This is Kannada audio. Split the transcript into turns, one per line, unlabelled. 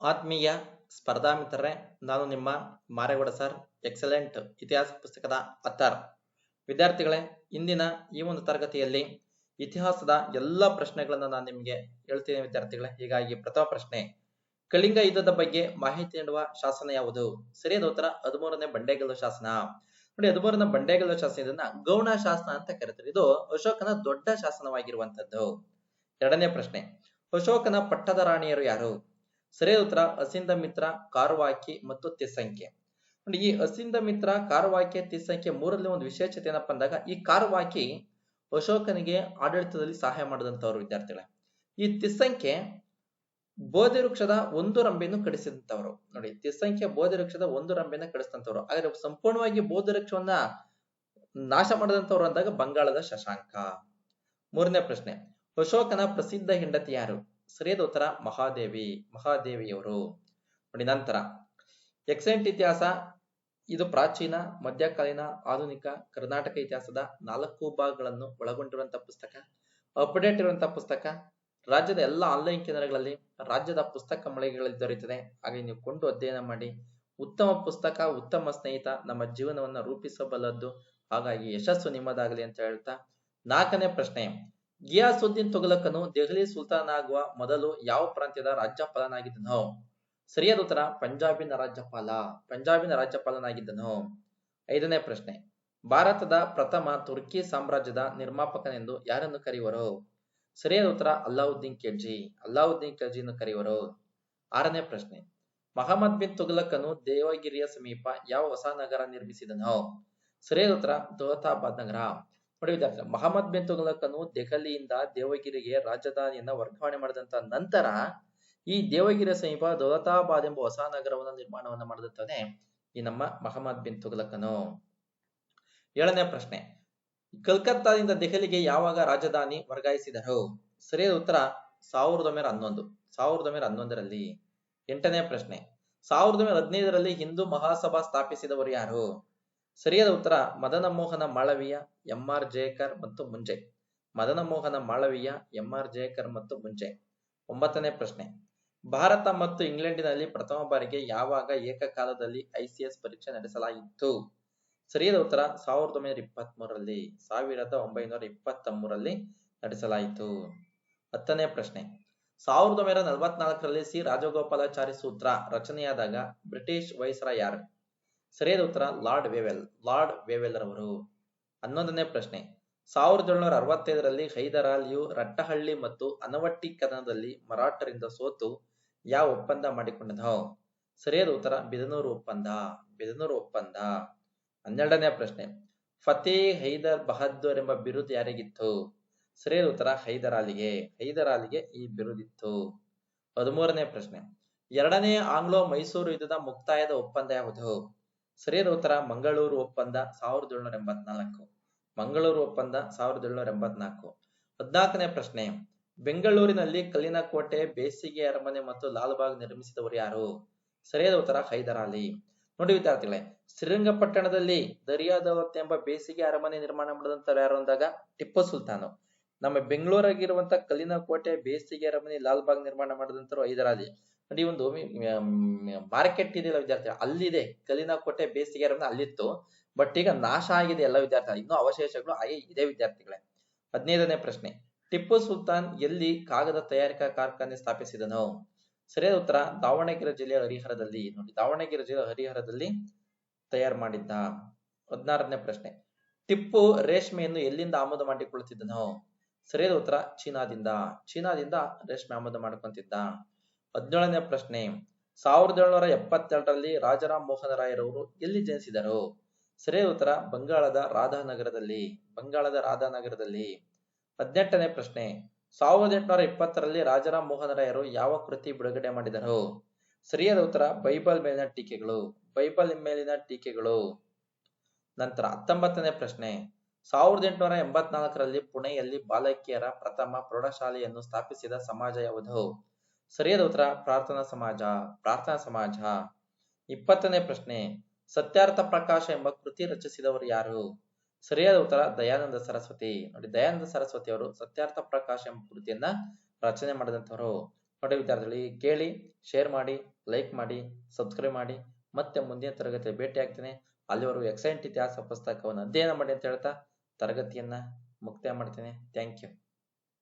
ಆತ್ಮೀಯ ಸ್ಪರ್ಧಾ ಮಿತ್ರರೇ, ನಾನು ನಿಮ್ಮ ಮಾರೇಗೌಡ ಸರ್, ಎಕ್ಸಲೆಂಟ್ ಇತಿಹಾಸ ಪುಸ್ತಕದ ಅಥರ್. ವಿದ್ಯಾರ್ಥಿಗಳೇ, ಇಂದಿನ ಈ ಒಂದು ತರಗತಿಯಲ್ಲಿ ಇತಿಹಾಸದ ಎಲ್ಲ ಪ್ರಶ್ನೆಗಳನ್ನು ನಾನು ನಿಮಗೆ ಹೇಳ್ತೀನಿ ವಿದ್ಯಾರ್ಥಿಗಳೇ. ಹೀಗಾಗಿ ಪ್ರಥಮ ಪ್ರಶ್ನೆ, ಕಳಿಂಗ ಯುದ್ಧದ ಬಗ್ಗೆ ಮಾಹಿತಿ ನೀಡುವ ಶಾಸನ ಯಾವುದು? ಸರಿಯಾದ ಉತ್ತರ 13ನೇ ಬಂಡೆಗಲ್ಲು ಶಾಸನ. ನೋಡಿ, 13ನೇ ಬಂಡೆಗಲ್ಲು ಶಾಸನ, ಇದನ್ನ ಗೌಣ ಶಾಸನ ಅಂತ ಕರೀತಾರೆ. ಇದು ಅಶೋಕನ ದೊಡ್ಡ ಶಾಸನವಾಗಿರುವಂತದ್ದು. ಎರಡನೇ ಪ್ರಶ್ನೆ, ಅಶೋಕನ ಪಟ್ಟದ ರಾಣಿಯರು ಯಾರು? ಸರಿಯಾದ ಉತ್ತರ ಅಸಿಂಧಮಿತ್ರ, ಕಾರುವಾಕಿ ಮತ್ತು ತಿಸ್ಸಂಖ್ಯೆ. ನೋಡಿ, ಈ ಅಸಿಂಧಮಿತ್ರ, ಕಾರುವಾಕಿ, ತಿಸ್ಸಂಖ್ಯೆ ಮೂರಲ್ಲಿ ಒಂದು ವಿಶೇಷತೆ ಏನಪ್ಪಾ ಅಂದಾಗ, ಈ ಕಾರುವಾಕಿ ಅಶೋಕನಿಗೆ ಆಡಳಿತದಲ್ಲಿ ಸಹಾಯ ಮಾಡಿದಂತವ್ರು ವಿದ್ಯಾರ್ಥಿಗಳೇ. ಈ ತಿಸ್ಸಂಖ್ಯೆ ಬೋಧಿ ವೃಕ್ಷದ ಒಂದು ರಂಬೆಯನ್ನು ಕಡಿಸಿದಂತವ್ರು. ನೋಡಿ, ತಿಸ್ಸಂಖ್ಯೆ ಬೋಧಿ ವೃಕ್ಷದ ಒಂದು ರಂಬೆಯನ್ನು ಕಡಿಸಿದಂತವ್ರು. ಹಾಗಾದ್ರೆ ಸಂಪೂರ್ಣವಾಗಿ ಬೋಧಿ ವೃಕ್ಷವನ್ನ ನಾಶ ಮಾಡಿದಂತವ್ರು ಅಂದಾಗ ಬಂಗಾಳದ ಶಶಾಂಕ. ಮೂರನೇ ಪ್ರಶ್ನೆ, ಅಶೋಕನ ಪ್ರಸಿದ್ಧ ಹೆಂಡತಿ ಯಾರು? ಸರಿಯಾದ ಉತ್ತರ ಮಹಾದೇವಿಯವರು. ನೋಡಿ, ನಂತರ ಎಕ್ಸೆಂಟ್ ಇತಿಹಾಸ, ಇದು ಪ್ರಾಚೀನ, ಮಧ್ಯಕಾಲೀನ, ಆಧುನಿಕ ಕರ್ನಾಟಕ ಇತಿಹಾಸದ 4 ಭಾಗಗಳನ್ನು ಒಳಗೊಂಡಿರುವಂತಹ ಪುಸ್ತಕ, ಅಪ್ಡೇಟ್ ಇರುವಂತಹ ಪುಸ್ತಕ. ರಾಜ್ಯದ ಎಲ್ಲ ಆನ್ಲೈನ್ ಕೇಂದ್ರಗಳಲ್ಲಿ, ರಾಜ್ಯದ ಪುಸ್ತಕ ಮಳಿಗೆಗಳಲ್ಲಿ ದೊರೆಯುತ್ತದೆ. ಹಾಗೆ ನೀವು ಕೊಂಡು ಅಧ್ಯಯನ ಮಾಡಿ. ಉತ್ತಮ ಪುಸ್ತಕ, ಉತ್ತಮ ಸ್ನೇಹಿತ, ನಮ್ಮ ಜೀವನವನ್ನ ರೂಪಿಸಬಲ್ಲದ್ದು. ಹಾಗಾಗಿ ಯಶಸ್ಸು ನಿಮ್ಮದಾಗಲಿ ಅಂತ ಹೇಳ್ತಾ, 4ನೇ ಪ್ರಶ್ನೆ, ಗಿಯಾಸುದ್ದೀನ್ ತುಘಲಕನು ದೆಹಲಿ ಸುಲ್ತಾನ್ ಆಗುವ ಮೊದಲು ಯಾವ ಪ್ರಾಂತ್ಯದ ರಾಜ್ಯಪಾಲನಾಗಿದ್ದನು? ಸರಿಯಾದ ಉತ್ತರ ಪಂಜಾಬಿನ ರಾಜ್ಯಪಾಲನಾಗಿದ್ದನು. 5ನೇ ಪ್ರಶ್ನೆ, ಭಾರತದ ಪ್ರಥಮ ತುರ್ಕಿ ಸಾಮ್ರಾಜ್ಯದ ನಿರ್ಮಾಪಕನೆಂದು ಯಾರನ್ನು ಕರೆಯುವರು? ಸರಿಯಾದ ಉತ್ತರ ಅಲ್ಲಾವುದ್ದೀನ್ ಖಿಲ್ಜಿಯನ್ನು ಕರೆಯುವರು. 6ನೇ ಪ್ರಶ್ನೆ, ಮಹಮ್ಮದ್ ಬಿನ್ ತುಘಲಕನು ದೇವಗಿರಿಯ ಸಮೀಪ ಯಾವ ಹೊಸ ನಗರ ನಿರ್ಮಿಸಿದನು? ಸರಿಯಾದ ಉತ್ತರ ದೌಲತಾಬಾದ್ ನಗರ. ನೋಡಿ ವಿದ್ಯಾರ್ಥಿ, ಮಹಮ್ಮದ್ ಬಿನ್ ತುಘಲಕನು ದೆಹಲಿಯಿಂದ ದೇವಗಿರಿಗೆ ರಾಜಧಾನಿಯನ್ನ ವರ್ಗಾವಣೆ ಮಾಡಿದಂತ ನಂತರ ಈ ದೇವಗಿರಿಯ ಸಮೀಪ ದೌಲತಾಬಾದ್ ಎಂಬ ಹೊಸ ನಗರವನ್ನು ನಿರ್ಮಾಣವನ್ನ ಮಾಡಿದಂತಾನೆ ಈ ನಮ್ಮ ಮಹಮ್ಮದ್ ಬಿನ್ ತುಘಲಕನು. 7ನೇ ಪ್ರಶ್ನೆ, ಕಲ್ಕತ್ತಾದಿಂದ ದೆಹಲಿಗೆ ಯಾವಾಗ ರಾಜಧಾನಿ ವರ್ಗಾಯಿಸಿದರು? ಸರಿಯಾದ ಉತ್ತರ 1911ರಲ್ಲಿ. 8ನೇ ಪ್ರಶ್ನೆ, 1915ರಲ್ಲಿ ಹಿಂದೂ ಮಹಾಸಭಾ ಸ್ಥಾಪಿಸಿದವರು ಯಾರು? ಸರಿಯಾದ ಉತ್ತರ ಮದನ ಮೋಹನ ಮಾಳವೀಯ, ಎಂ.ಆರ್. ಜಯಕರ್ ಮತ್ತು ಮುಂಜೆ. 9ನೇ ಪ್ರಶ್ನೆ, ಭಾರತ ಮತ್ತು ಇಂಗ್ಲೆಂಡಿನಲ್ಲಿ ಪ್ರಥಮ ಬಾರಿಗೆ ಯಾವಾಗ ಏಕಕಾಲದಲ್ಲಿ ICS ಪರೀಕ್ಷೆ ನಡೆಸಲಾಯಿತು? ಸರಿಯಾದ ಉತ್ತರ 1923ರಲ್ಲಿ ನಡೆಸಲಾಯಿತು. 10ನೇ ಪ್ರಶ್ನೆ, 1944ರಲ್ಲಿ ಸಿ ರಾಜಗೋಪಾಲಾಚಾರಿ ಸೂತ್ರ ರಚನೆಯಾದಾಗ ಬ್ರಿಟಿಷ್ ವೈಸ್ರಾಯ್ ಯಾರು? ಸರಿಯಾದ ಉತ್ತರ ಲಾರ್ಡ್ ವೇವೆಲ್ ರವರು. 11ನೇ ಪ್ರಶ್ನೆ, 1765ರಲ್ಲಿ ಹೈದರ್ ಅಲಿಯು ರಟ್ಟಹಳ್ಳಿ ಮತ್ತು ಅನವಟ್ಟಿಕದನದಲ್ಲಿ ಮರಾಠರಿಂದ ಸೋತು ಯಾವ ಒಪ್ಪಂದ ಮಾಡಿಕೊಂಡನು? ಸರಿಯಾದ ಉತ್ತರ ಬಿದನೂರು ಒಪ್ಪಂದ. 12ನೇ ಪ್ರಶ್ನೆ, ಫತೇ ಹೈದರ್ ಬಹದ್ದೂರ್ ಎಂಬ ಬಿರುದು ಯಾರಿಗಿತ್ತು? ಸರಿಯಾದ ಉತ್ತರ ಹೈದರ್ ಅಲಿಗೆ ಈ ಬಿರುದಿತ್ತು. 13ನೇ ಪ್ರಶ್ನೆ, 2ನೇ ಆಂಗ್ಲೋ ಮೈಸೂರು ಯುದ್ಧದ ಮುಕ್ತಾಯದ ಒಪ್ಪಂದ ಯಾವುದು? ಸರಿಯಾದ ಉತ್ತರ ಮಂಗಳೂರು ಒಪ್ಪಂದ 1784. 14ನೇ ಪ್ರಶ್ನೆ, ಬೆಂಗಳೂರಿನಲ್ಲಿ ಕಲ್ಲಿನ ಕೋಟೆ, ಬೇಸಿಗೆ ಅರಮನೆ ಮತ್ತು ಲಾಲ್ಬಾಗ್ ನಿರ್ಮಿಸಿದವರು ಯಾರು? ಸರಿಯಾದ ಉತ್ತರ ಹೈದರ್ ಅಲಿ. ನೋಡಿ ವಿದ್ಯಾರ್ಥಿಗಳೇ, ಶ್ರೀರಂಗಪಟ್ಟಣದಲ್ಲಿ ದರಿಯಾದವತ್ ಎಂಬ ಬೇಸಿಗೆ ಅರಮನೆ ನಿರ್ಮಾಣ ಮಾಡಿದಂತವ್ರು ಯಾರು ಅಂದಾಗ ಟಿಪ್ಪು ಸುಲ್ತಾನು. ನಮ್ಮ ಬೆಂಗಳೂರಾಗಿರುವಂತ ಕಲ್ಲಿನ ಕೋಟೆ, ಬೇಸಿಗೆ ಅರಮನೆ, ಲಾಲ್ಬಾಗ್ ನಿರ್ಮಾಣ ಮಾಡಿದಂತರು ಹೈದರ್ ಅಲಿ. ನೋಡಿ, ಒಂದು ಮಾರ್ಕೆಟ್ ಇದೆಯಲ್ಲ ವಿದ್ಯಾರ್ಥಿ, ಅಲ್ಲಿದೆ ಕಲ್ಲಿನ ಕೋಟೆ, ಬೇಸಿಗೆ ಅರಮನೆ ಅಲ್ಲಿತ್ತು. ಬಟ್ ಈಗ ನಾಶ ಆಗಿದೆ ಎಲ್ಲ ವಿದ್ಯಾರ್ಥಿ, ಇನ್ನೂ ಅವಶೇಷಗಳು ಹಾಗೆ ಇದೆ ವಿದ್ಯಾರ್ಥಿಗಳೇ. 15ನೇ ಪ್ರಶ್ನೆ, ಟಿಪ್ಪು ಸುಲ್ತಾನ್ ಎಲ್ಲಿ ಕಾಗದ ತಯಾರಿಕಾ ಕಾರ್ಖಾನೆ ಸ್ಥಾಪಿಸಿದನು? ಸರಿಯಾದ ಉತ್ತರ ದಾವಣಗೆರೆ ಜಿಲ್ಲೆಯ ಹರಿಹರದಲ್ಲಿ. ನೋಡಿ, ದಾವಣಗೆರೆ ಜಿಲ್ಲೆ ಹರಿಹರದಲ್ಲಿ ತಯಾರು ಮಾಡಿದ್ದ. 16ನೇ ಪ್ರಶ್ನೆ, ಟಿಪ್ಪು ರೇಷ್ಮೆಯನ್ನು ಎಲ್ಲಿಂದ ಆಮದು ಮಾಡಿಕೊಳ್ಳುತ್ತಿದ್ದನು? ಸರಿಯಾದ ಉತ್ತರ ಚೀನಾದಿಂದ ರೇಷ್ಮೆ ಆಮದು ಮಾಡ್ಕೊಂತಿದ್ದ. 17ನೇ ಪ್ರಶ್ನೆ, 1772ರಲ್ಲಿ ರಾಜಾರಾಮ್ ಮೋಹನ್ ರಾಯರವರು ಎಲ್ಲಿ ಜನಿಸಿದರು? ಸರಿಯಾದ ಉತ್ತರ ಬಂಗಾಳದ ರಾಧಾನಗರದಲ್ಲಿ. 18ನೇ ಪ್ರಶ್ನೆ, 1820ರಲ್ಲಿ ರಾಜಾರಾಮ್ ಮೋಹನ್ ರಾಯರು ಯಾವ ಕೃತಿ ಬಿಡುಗಡೆ ಮಾಡಿದರು? ಸರಿಯಾದ ಉತ್ತರ ಬೈಬಲ್ ಮೇಲಿನ ಟೀಕೆಗಳು. ನಂತರ 19ನೇ ಪ್ರಶ್ನೆ, 1884ರಲ್ಲಿ ಪುಣೆಯಲ್ಲಿ ಬಾಲಕಿಯರ ಪ್ರಥಮ ಪ್ರೌಢಶಾಲೆಯನ್ನು ಸ್ಥಾಪಿಸಿದ ಸಮಾಜ ಯಾವುದು? ಸರಿಯಾದ ಉತ್ತರ ಪ್ರಾರ್ಥನಾ ಸಮಾಜ. 20ನೇ ಪ್ರಶ್ನೆ, ಸತ್ಯಾರ್ಥ ಪ್ರಕಾಶ ಎಂಬ ಕೃತಿ ರಚಿಸಿದವರು ಯಾರು? ಸರಿಯಾದ ಉತ್ತರ ದಯಾನಂದ ಸರಸ್ವತಿ. ನೋಡಿ, ದಯಾನಂದ ಸರಸ್ವತಿ ಅವರು ಸತ್ಯಾರ್ಥ ಪ್ರಕಾಶ ಎಂಬ ಕೃತಿಯನ್ನ ರಚನೆ ಮಾಡಿದಂತವರು. ನೋಡಿ ವಿದ್ಯಾರ್ಥಿಗಳಿಗೆ ಕೇಳಿ, ಶೇರ್ ಮಾಡಿ, ಲೈಕ್ ಮಾಡಿ, ಸಬ್ಸ್ಕ್ರೈಬ್ ಮಾಡಿ. ಮತ್ತೆ ಮುಂದಿನ ತರಗತಿ ಭೇಟಿ ಆಗ್ತೀನಿ. ಅಲ್ಲಿವರೆಗೂ ಎಕ್ಸಲೆಂಟ್ ಇತಿಹಾಸ ಪುಸ್ತಕವನ್ನು ಅಧ್ಯಯನ ಮಾಡಿ ಅಂತ ಹೇಳ್ತಾ ತರಗತಿಯನ್ನ ಮುಕ್ತಾಯ ಮಾಡ್ತೀನಿ. Thank you.